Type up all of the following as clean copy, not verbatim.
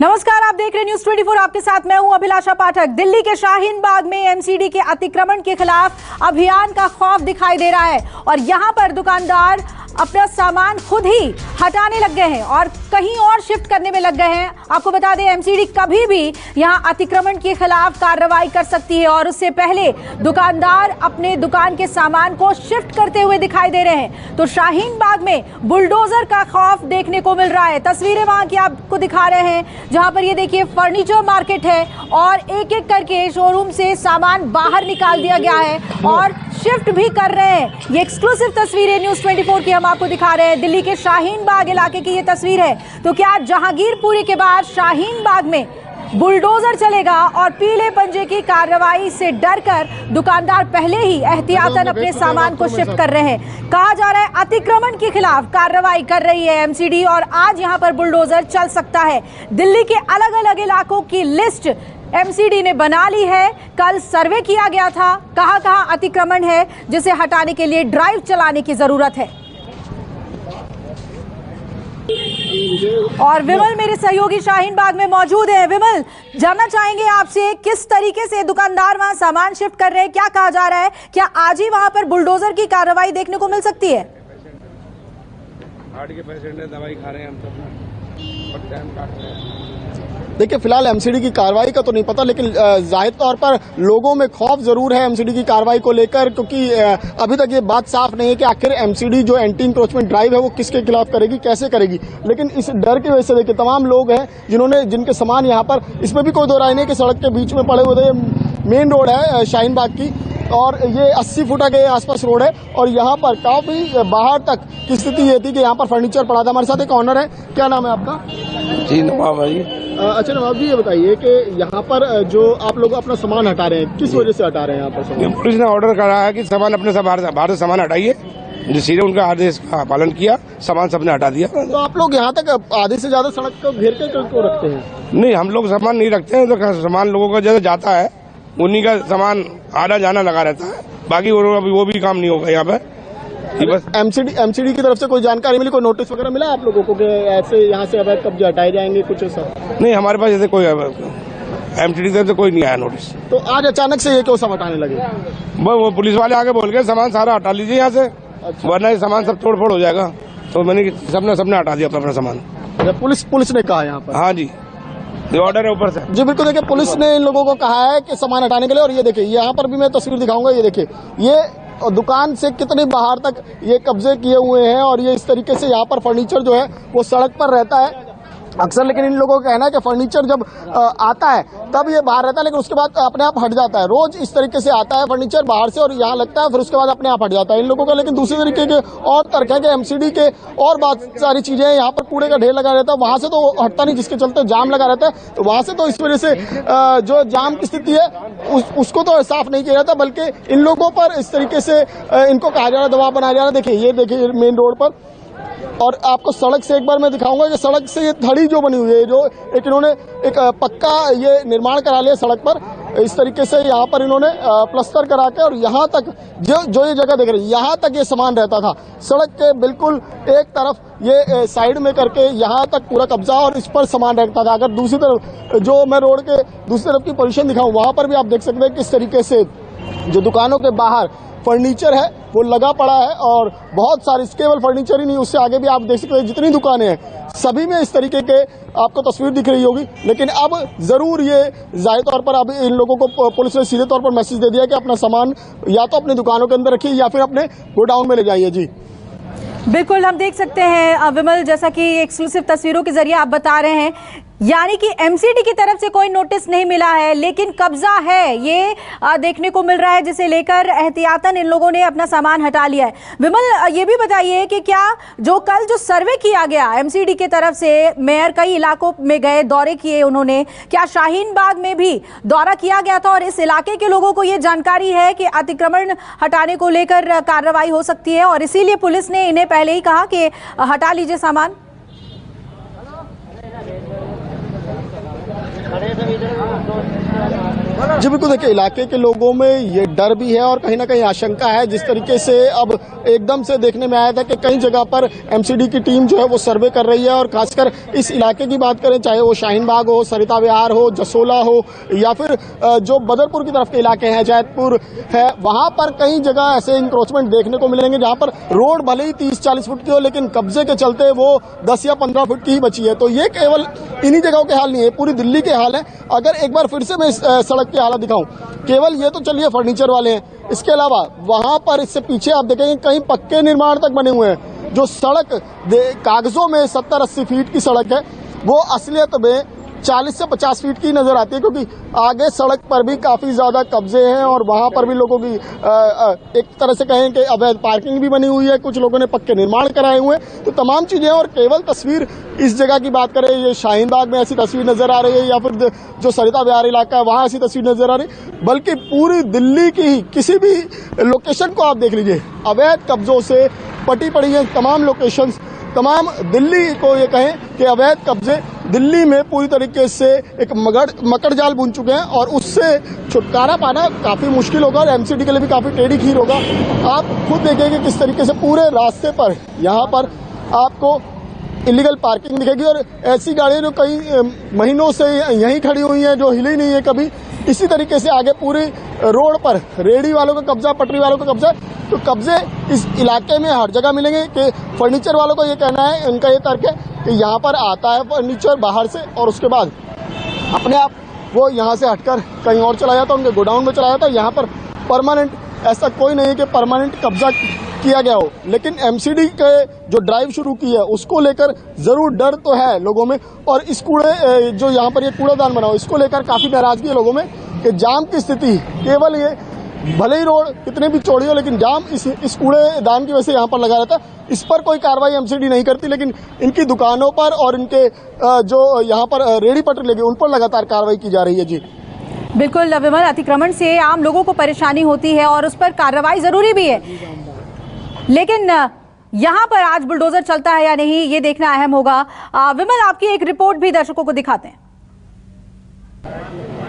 नमस्कार, आप देख रहे हैं न्यूज़ 24। आपके साथ मैं हूं अभिलाषा पाठक। दिल्ली के शाहीन बाग में एमसीडी के अतिक्रमण के खिलाफ अभियान का खौफ दिखाई दे रहा है और यहां पर दुकानदार अपना सामान खुद ही हटाने लग गए हैं और कहीं और शिफ्ट करने में लग गए हैं। आपको बता दें, एमसीडी कभी भी यहां अतिक्रमण के खिलाफ कार्रवाई कर सकती है और उससे पहले दुकानदार अपने दुकान के सामान को शिफ्ट करते हुए दिखाई दे रहे हैं। तो शाहीन बाग में बुलडोजर का खौफ देखने को मिल रहा है। तस्वीरें वहां की आपको दिखा रहे हैं, जहां पर ये देखिए फर्नीचर मार्केट है और एक एक करके शोरूम से सामान बाहर निकाल दिया गया है और शिफ्ट भी कर रहे हैं। ये एक्सक्लूसिव तस्वीरें न्यूज़ 24 की हम आपको दिखा रहे हैं। दिल्ली के शाहीन बाग इलाके की ये तस्वीर है। तो क्या जहांगीरपुरी के बाद शाहीन बाग में बुलडोजर चलेगा और पीले पंजे की कार्रवाई से डरकर दुकानदार पहले ही एहतियातन अपने सामान को शिफ्ट कर रहे हैं। कहा जा रहा है अतिक्रमण के खिलाफ कार्रवाई कर रही है एमसीडी और आज यहां पर बुलडोजर चल सकता है। दिल्ली के अलग अलग इलाकों की लिस्ट एमसीडी ने बना ली है। कल सर्वे किया गया था, कहां कहां अतिक्रमण है जिसे हटाने के लिए ड्राइव चलाने की जरूरत है। और विमल मेरे सहयोगी शाहीन बाग में मौजूद है। विमल, जानना चाहेंगे आपसे किस तरीके से दुकानदार वहां सामान शिफ्ट कर रहे हैं, क्या कहा जा रहा है, क्या आज ही वहां पर बुलडोजर की कार्रवाई देखने को मिल सकती है? हार्ट के पेशेंट है, दवाई खा रहे हैं हम सब और टाइम काट रहे हैं। देखिए, फिलहाल एमसीडी की कार्रवाई का तो नहीं पता, लेकिन जाहिर तौर पर लोगों में खौफ जरूर है एमसीडी की कार्रवाई को लेकर, क्योंकि अभी तक ये बात साफ नहीं है कि आखिर एमसीडी जो एंटी इंक्रोचमेंट ड्राइव है वो किसके खिलाफ करेगी, कैसे करेगी। लेकिन इस डर की वजह से देखिए तमाम लोग हैं जिनके सामान यहाँ पर, इसमें भी कोई दो राय नहीं कि सड़क के बीच में पड़े हुए थे। मेन रोड है शाहीन बाग की और ये 80 फुट के आसपास रोड है और यहाँ पर काफी बाहर तक की स्थिति ये थी कि यहाँ पर फर्नीचर पड़ा था। हमारे साथ एक ऑनर है, क्या नाम है आपका? जी नवाब भाई। अच्छा नवाब जी, ये बताइए कि यहाँ पर जो आप लोग अपना सामान हटा रहे हैं, किस वजह से हटा रहे हैं यहाँ पर सामान? पुलिस ने ऑर्डर करा है कि सामान अपने सब बाहर से सामान हटाइए, जिससे उनका आदेश का पालन किया, सामान सबने हटा दिया। तो आप लोग यहाँ तक आधे से ज्यादा सड़क को घेर के क्यों रखते हैं? नहीं, हम लोग सामान नहीं रखते हैं, तो सामान लोगों का जैसे जाता है उन्हीं का सामान आना जाना लगा रहता है, बाकी वो भी काम नहीं होगा यहाँ पे। बस एमसीडी की तरफ से कोई जानकारी मिली, कोई नोटिस वगैरह मिला आप लोगों को कि ऐसे यहाँ से अवैध कब्जे हटाए जाएंगे, कुछ ऐसा? नहीं, हमारे पास ऐसे कोई एमसीडी की तरफ से कोई नहीं आया नोटिस। तो आज अचानक से ये क्यों सब हटाने लगे? वो पुलिस वाले आके बोल गए सामान सारा हटा लीजिए यहाँ से। अच्छा। वरना ये सामान सब तोड़ फोड़ हो जाएगा, तो मैंने सबने हटा दिया अपना सामान। पुलिस ने कहा यहाँ पर? हाँ जी, ऑर्डर है ऊपर से। जी बिल्कुल, देखिए पुलिस ने इन लोगों को कहा है कि सामान हटाने के लिए। और ये देखिए, यहाँ पर भी मैं तस्वीर दिखाऊंगा, ये देखिए ये दुकान से कितनी बाहर तक ये कब्जे किए हुए हैं और ये इस तरीके से यहाँ पर फर्नीचर जो है वो सड़क पर रहता है अक्सर। लेकिन इन लोगों का कहना है कि फर्नीचर जब आता है तब ये बाहर रहता है, लेकिन उसके बाद अपने आप हट जाता है। रोज इस तरीके से आता है फर्नीचर बाहर से और यहाँ लगता है, फिर उसके बाद अपने आप हट जाता है इन लोगों का। लेकिन दूसरे तरीके के और तर्क है कि एमसीडी के और बहुत सारी चीजें हैं, यहाँ पर कूड़े का ढेर लगा रहता है, वहां से तो हटता नहीं, जिसके चलते जाम लगा रहता है। तो वहां से तो इस वजह से जो जाम की स्थिति है उसको तो साफ नहीं किया जाता, बल्कि इन लोगों पर इस तरीके से इनको कहा जा रहा है, दबाव बनाया जा रहा है। देखिए ये देखिए मेन रोड पर, और आपको सड़क से एक बार मैं दिखाऊंगा कि सड़क से ये धड़ी जो बनी हुई है, जो एक इन्होंने एक पक्का ये निर्माण करा लिया सड़क पर। इस तरीके से यहाँ पर इन्होंने प्लास्टर करा के और यहाँ तक जो ये जगह देख रहे हैं, यहाँ तक ये सामान रहता था। सड़क के बिल्कुल एक तरफ ये साइड में करके यहाँ तक पूरा कब्जा और इस पर सामान रहता था। अगर दूसरी तरफ जो मैं रोड के दूसरी तरफ की पोजीशन दिखाऊं, वहां पर भी आप देख सकते हैं किस तरीके से जो दुकानों के बाहर फर्नीचर है वो लगा पड़ा है। और बहुत सारे, केवल फर्नीचर ही नहीं, उससे आगे भी आप देख सकते हैं जितनी दुकानें हैं सभी में इस तरीके के आपको तस्वीर दिख रही होगी। लेकिन अब जरूर ये जाहिर तौर पर अब इन लोगों को पुलिस ने सीधे तौर पर मैसेज दे दिया कि अपना सामान या तो अपनी दुकानों के अंदर रखिए या फिर अपने गोडाउन में ले जाइए। जी बिल्कुल, हम देख सकते हैं विमल, जैसा कि एक्सक्लूसिव तस्वीरों के जरिए आप बता रहे हैं, यानी कि एमसीडी की तरफ से कोई नोटिस नहीं मिला है, लेकिन कब्जा है ये देखने को मिल रहा है, जिसे लेकर एहतियातन इन लोगों ने अपना सामान हटा लिया है। विमल, ये भी बताइए कि क्या कल जो सर्वे किया गया एमसीडी की तरफ से, मेयर कई इलाकों में गए, दौरे किए उन्होंने, क्या शाहीन बाग में भी दौरा किया गया था और इस इलाके के लोगों को ये जानकारी है कि अतिक्रमण हटाने को लेकर कार्रवाई हो सकती है और इसीलिए पुलिस ने इन्हें पहले ही कहा कि हटा लीजिए सामान? जी बिल्कुल, देखिए इलाके के लोगों में ये डर भी है और कहीं ना कहीं आशंका है। जिस तरीके से अब एकदम से देखने में आया था कि कई जगह पर एमसीडी की टीम जो है वो सर्वे कर रही है, और खासकर इस इलाके की बात करें, चाहे वो शाहीन बाग हो, सरिता विहार हो, जसोला हो, या फिर जो बदरपुर की तरफ के इलाके हैं, जैतपुर है, वहां पर कई जगह ऐसे इंक्रोचमेंट देखने को मिलेंगे जहां पर रोड भले ही 30-40 फुट की हो, लेकिन कब्जे के चलते वो 10 या 15 फुट की ही बची है। तो ये केवल इन्हीं जगहों के हाल नहीं है, पूरी दिल्ली के हाल है। अगर एक बार फिर से मैं इस सड़क की हालत दिखाऊं, केवल ये तो चलिए फर्नीचर वाले हैं, इसके अलावा वहां पर इससे पीछे आप देखेंगे कहीं पक्के निर्माण तक बने हुए हैं। जो सड़क कागजों में 70-80 फीट की सड़क है, वो असलियत में 40 से 50 फीट की नजर आती है, क्योंकि आगे सड़क पर भी काफी ज्यादा कब्जे हैं और वहां पर भी लोगों की एक तरह से कहें कि अवैध पार्किंग भी बनी हुई है, कुछ लोगों ने पक्के निर्माण कराए हुए हैं। तो तमाम चीजें, और केवल तस्वीर इस जगह की बात करें, ये शाहीन बाग में ऐसी तस्वीर नजर आ रही है, या फिर जो सरिता विहार इलाका है वहां ऐसी तस्वीर नजर आ रही है, बल्कि पूरी दिल्ली की ही किसी भी लोकेशन को आप देख लीजिए, अवैध कब्जों से पटी पड़ी है तमाम लोकेशंस। तमाम दिल्ली को ये कहें कि अवैध कब्जे दिल्ली में पूरी तरीके से एक मकड़ जाल बुन चुके हैं, और उससे छुटकारा पाना काफी मुश्किल होगा और एमसीडी के लिए भी काफी टेढ़ी खीर होगा। आप खुद देखेंगे किस तरीके से पूरे रास्ते पर यहाँ पर आपको इलीगल पार्किंग दिखेगी, और ऐसी गाड़ियां जो कई महीनों से यहीं खड़ी हुई हैं, जो हिली नहीं है कभी। इसी तरीके से आगे पूरी रोड पर रेहड़ी वालों का कब्जा, पटरी वालों का कब्जा। तो कब्जे इस इलाके में हर जगह मिलेंगे। कि फर्नीचर वालों को ये कहना है, उनका ये तर्क है कि यहाँ पर आता है फर्नीचर बाहर से, और उसके बाद अपने आप वो यहाँ से हटकर कहीं और चला जाता है, उनके गोडाउन में चला जाता है। यहाँ पर परमानेंट ऐसा कोई नहीं है कि परमानेंट कब्जा किया गया हो, लेकिन एमसीडी के जो ड्राइव शुरू की है उसको लेकर जरूर डर तो है लोगों में। और इस कूड़े जो यहाँ पर ये कूड़ादान बना हो, इसको लेकर काफी नाराजगी है लोगों में कि जाम की स्थिति, केवल ये भले ही रोड कितने भी चौड़ी हो, लेकिन जाम इस कूड़ेदान की वजह से यहाँ पर लगा रहता है। इस पर कोई कार्रवाई एमसीडी नहीं करती, लेकिन इनकी दुकानों पर और इनके जो यहाँ पर रेहड़ी पटरी लगी उन पर लगातार कार्रवाई की जा रही है। जी बिल्कुल विमल, अतिक्रमण से आम लोगों को परेशानी होती है और उस पर कार्रवाई जरूरी भी है, लेकिन यहाँ पर आज बुलडोजर चलता है या नहीं ये देखना अहम होगा। विमल, आपकी एक रिपोर्ट भी दर्शकों को दिखाते हैं।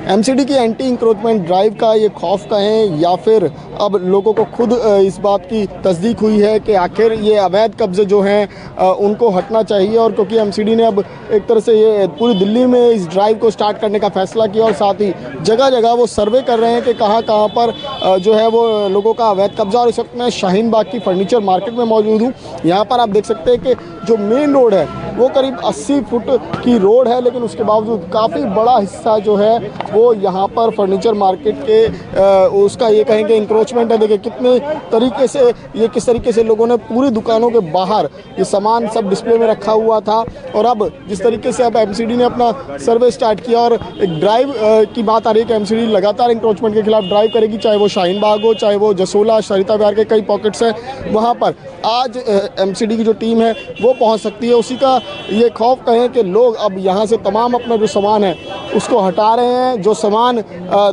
एमसीडी की एंटी इंक्रोचमेंट ड्राइव का ये खौफ कहें, या फिर अब लोगों को खुद इस बात की तस्दीक हुई है कि आखिर ये अवैध कब्जे जो हैं उनको हटना चाहिए। और क्योंकि एमसीडी ने अब एक तरह से ये पूरी दिल्ली में इस ड्राइव को स्टार्ट करने का फैसला किया, और साथ ही जगह जगह वो सर्वे कर रहे हैं कि कहाँ कहाँ पर जो है वो लोगों का अवैध कब्जा। और इस वक्त मैं शाहीन बाग की फर्नीचर मार्केट में मौजूद हूँ। यहाँ पर आप देख सकते हैं कि जो मेन रोड है वो करीब 80 फुट की रोड है, लेकिन उसके बावजूद काफ़ी बड़ा हिस्सा जो है वो यहाँ पर फर्नीचर मार्केट के उसका ये कहेंगे इंक्रोचमेंट है। देखिए कितने तरीके से ये किस तरीके से लोगों ने पूरी दुकानों के बाहर ये सामान सब डिस्प्ले में रखा हुआ था। और अब जिस तरीके से अब एमसीडी ने अपना सर्वे स्टार्ट किया और एक ड्राइव की बात आ रही है कि एमसीडी लगातार इंक्रोचमेंट के खिलाफ ड्राइव करेगी, चाहे वो शाहीन बाग हो, चाहे वो जसोला, सरिता विहार के कई पॉकेट्स हैं, वहाँ पर आज एमसीडी की जो टीम है वो पहुँच सकती है। उसी का ये खौफ कहें कि लोग अब यहाँ से तमाम अपना जो सामान है उसको हटा रहे हैं। जो सामान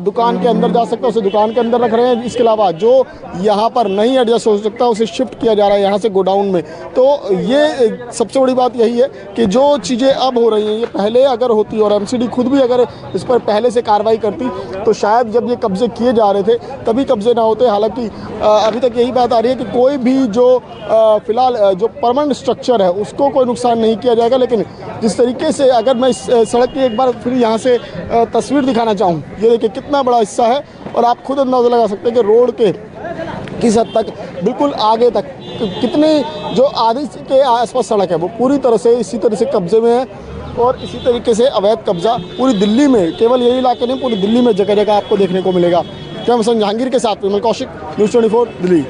दुकान के अंदर जा सकता है उसे दुकान के अंदर रख रहे हैं। इसके अलावा जो यहाँ पर नहीं एडजस्ट हो सकता उसे शिफ्ट किया जा रहा है यहाँ से गोडाउन में। तो ये सबसे बड़ी बात यही है कि जो चीज़ें अब हो रही हैं ये पहले अगर होती और एमसीडी खुद भी अगर इस पर पहले से कार्रवाई करती तो शायद जब ये कब्जे किए जा रहे थे तभी कब्जे ना होते। हालांकि अभी तक यही बात आ रही है कि कोई भी जो फिलहाल जो परमानेंट स्ट्रक्चर है उसको कोई नुकसान नहीं किया जाएगा। लेकिन जिस तरीके से अगर मैं इस सड़क की एक बार फिर यहाँ से तस्वीर दिखाना चाहूँ, ये देखिए कितना बड़ा हिस्सा है और आप खुद अंदाज़ा लगा सकते हैं कि रोड के किस हद तक बिल्कुल आगे तक कितनी जो आधी के आसपास सड़क है वो पूरी तरह से इसी तरह से कब्जे में है। और इसी तरीके से अवैध कब्जा पूरी दिल्ली में, केवल यही इलाके नहीं पूरी दिल्ली में जगह जगह आपको देखने को मिलेगा। कैमरा पर्सन जहांगीर के साथ विमल कौशिक, न्यूज़ 24 दिल्ली।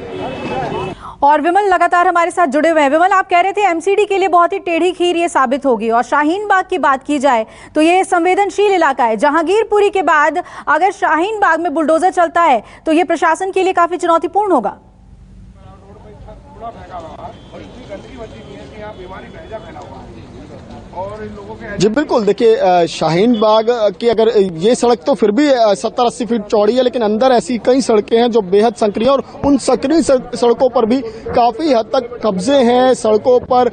और विमल लगातार हमारे साथ जुड़े हुए हैं। विमल, आप कह रहे थे एमसीडी के लिए बहुत ही टेढ़ी खीर ये साबित होगी, और शाहीन बाग की बात की जाए तो ये संवेदनशील इलाका है। जहांगीरपुरी के बाद अगर शाहीन बाग में बुलडोजर चलता है तो ये प्रशासन के लिए काफी चुनौतीपूर्ण होगा। जी बिल्कुल, देखिए शाहीन बाग की अगर ये सड़क तो फिर भी 70-80 फीट चौड़ी है, लेकिन अंदर ऐसी कई सड़कें हैं जो बेहद संकरी हैं और उन संकरी सड़कों पर भी काफी हद तक कब्जे हैं। सड़कों पर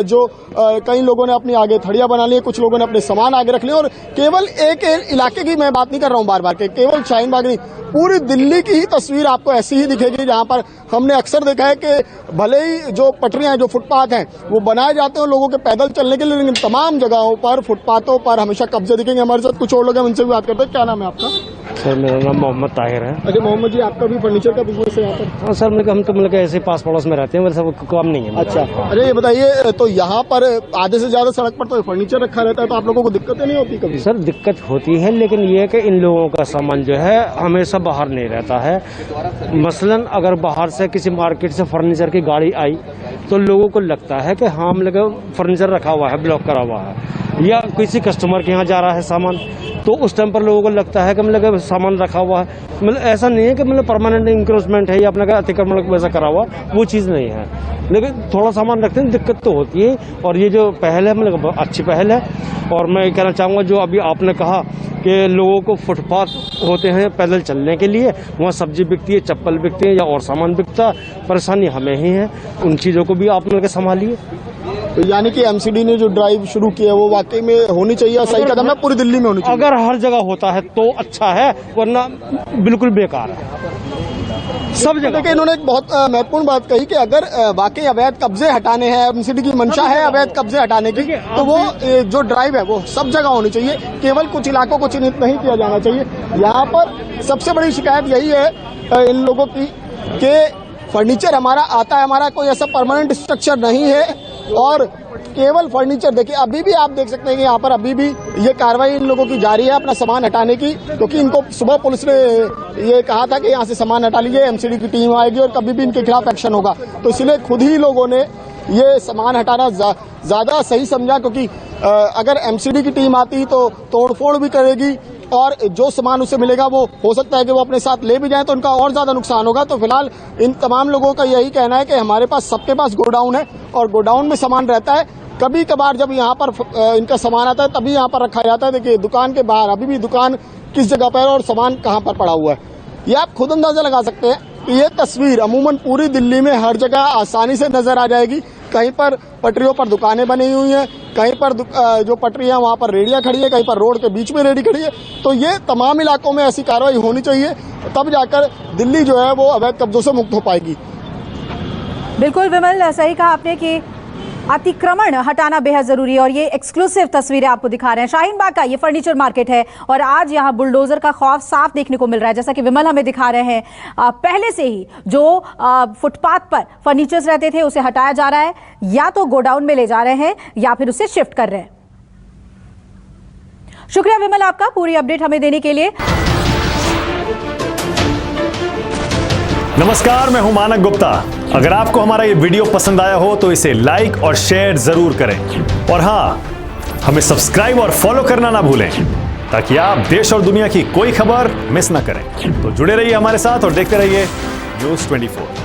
जो कई लोगों ने अपनी आगे थड़ियां बना ली है, कुछ लोगों ने अपने सामान आगे रख लिए और केवल एक इलाके की मैं बात नहीं कर रहा हूं बार बार के, केवल शाहीन बाग नहीं, पूरी दिल्ली की ही तस्वीर आपको ऐसी ही दिखेगी, जहां पर हमने अक्सर देखा है कि भले ही जो पटरियां हैं, जो फुटपाथ हैं, वो बनाए जाते हैं लोगों के पैदल चलने के लिए, लेकिन तमाम जगहों पर फुटपाथों पर हमेशा कब्जे दिखेंगे। हमारे साथ कुछ और लोग हैं, उनसे भी बात करते हैं। क्या नाम है आपका? सर मेरा नाम मोहम्मद ताहिर है। अच्छा मोहम्मद जी, आपका भी फर्नीचर का बिजनेस है यहाँ पर? हाँ सर, हम तो मतलब ऐसे पास पड़ोस में रहते हैं, मेरे सब काम नहीं है। अच्छा, अरे ये बताइए, तो यहाँ पर आधे से ज्यादा सड़क पर तो फर्नीचर रखा रहता है, तो आप लोगों को दिक्कतें नहीं होती कभी? सर दिक्कत होती है, लेकिन ये है कि इन लोगों का सामान जो है हमेशा बाहर नहीं रहता है। मसलन अगर बाहर से किसी मार्केट से फर्नीचर की गाड़ी आई तो लोगों को लगता है कि हाँ मतलब फर्नीचर रखा हुआ है, ब्लॉक करा हुआ है, या किसी कस्टमर के यहाँ जा रहा है सामान, तो उस टाइम पर लोगों को लगता है कि मतलब सामान रखा हुआ है। मतलब ऐसा नहीं है कि मतलब परमानेंट इंक्रोचमेंट है या अपना अतिक्रमण वैसा करा हुआ, वो चीज़ नहीं है, लेकिन थोड़ा सामान रखते हैं, दिक्कत तो होती है। और ये जो पहल है मतलब अच्छी पहल है। और मैं कहना चाहूँगा, जो अभी आपने कहा कि लोगों को फुटपाथ होते हैं पैदल चलने के लिए, वहाँ सब्जी बिकती है, चप्पल बिकते हैं या और सामान बिकता, परेशानी हमें ही है, उन चीज़ों को भी आप लोग संभालिए। तो यानी कि एमसीडी ने जो ड्राइव शुरू किया है वो वाकई में होनी चाहिए, सही कदम है, पूरी दिल्ली में होनी चाहिए। अगर हर जगह होता है तो अच्छा है, वरना बिल्कुल बेकार है सब जगह। देखिए, इन्होंने एक बहुत महत्वपूर्ण बात कही कि अगर वाकई अवैध कब्जे हटाने हैं, एमसीडी की मंशा है अवैध कब्जे हटाने की, तो वो जो ड्राइव है वो सब जगह होनी चाहिए, केवल कुछ इलाकों को चिन्हित नहीं किया जाना चाहिए। यहाँ पर सबसे बड़ी शिकायत यही है इन लोगों की कि फर्नीचर हमारा आता है, हमारा कोई ऐसा परमानेंट स्ट्रक्चर नहीं है और केवल फर्नीचर। देखिए, अभी भी आप देख सकते हैं कि यहाँ पर अभी भी ये कार्रवाई इन लोगों की जारी है अपना सामान हटाने की, क्योंकि इनको सुबह पुलिस ने ये कहा था कि यहाँ से सामान हटा लीजिए, एमसीडी की टीम आएगी और कभी भी इनके खिलाफ एक्शन होगा। तो इसलिए खुद ही लोगों ने ये सामान हटाना ज्यादा सही समझा, क्योंकि अगर एमसीडी की टीम आती तो तोड़फोड़ भी करेगी और जो सामान उसे मिलेगा वो हो सकता है कि वो अपने साथ ले भी जाए, तो उनका और ज्यादा नुकसान होगा। तो फिलहाल इन तमाम लोगों का यही कहना है कि हमारे पास, सबके पास गोडाउन है और गोडाउन में सामान रहता है, कभी कभार जब यहाँ पर इनका सामान आता है तभी यहाँ पर रखा जाता है। देखिए, दुकान के बाहर अभी भी दुकान किस जगह पर है और सामान कहाँ पर पड़ा हुआ है, ये आप खुद अंदाजा लगा सकते हैं। ये तस्वीर अमूमन पूरी दिल्ली में हर जगह आसानी से नजर आ जाएगी। कहीं पर पटरियों पर दुकानें बनी हुई हैं, कहीं पर जो पटरी है वहाँ पर रेडियां खड़ी है, कहीं पर रोड के बीच में रेडी खड़ी है। तो ये तमाम इलाकों में ऐसी कार्रवाई होनी चाहिए, तब जाकर दिल्ली जो है वो अवैध कब्जों से मुक्त हो पाएगी। बिल्कुल विमल, सही कहा आपने कि अतिक्रमण हटाना बेहद जरूरी है और ये एक्सक्लूसिव तस्वीरें आपको दिखा रहे हैं। शाहीन बाग का ये फर्नीचर मार्केट है और आज यहाँ बुलडोजर का खौफ साफ देखने को मिल रहा है। जैसा कि विमल हमें दिखा रहे हैं, पहले से ही जो फुटपाथ पर फर्नीचर्स रहते थे उसे हटाया जा रहा है, या तो गोडाउन में ले जा रहे हैं या फिर उसे शिफ्ट कर रहे हैं। शुक्रिया विमल आपका पूरी अपडेट हमें देने के लिए। नमस्कार, मैं हूं मानक गुप्ता। अगर आपको हमारा ये वीडियो पसंद आया हो तो इसे लाइक और शेयर जरूर करें और हाँ, हमें सब्सक्राइब और फॉलो करना ना भूलें ताकि आप देश और दुनिया की कोई खबर मिस ना करें। तो जुड़े रहिए हमारे साथ और देखते रहिए News 24।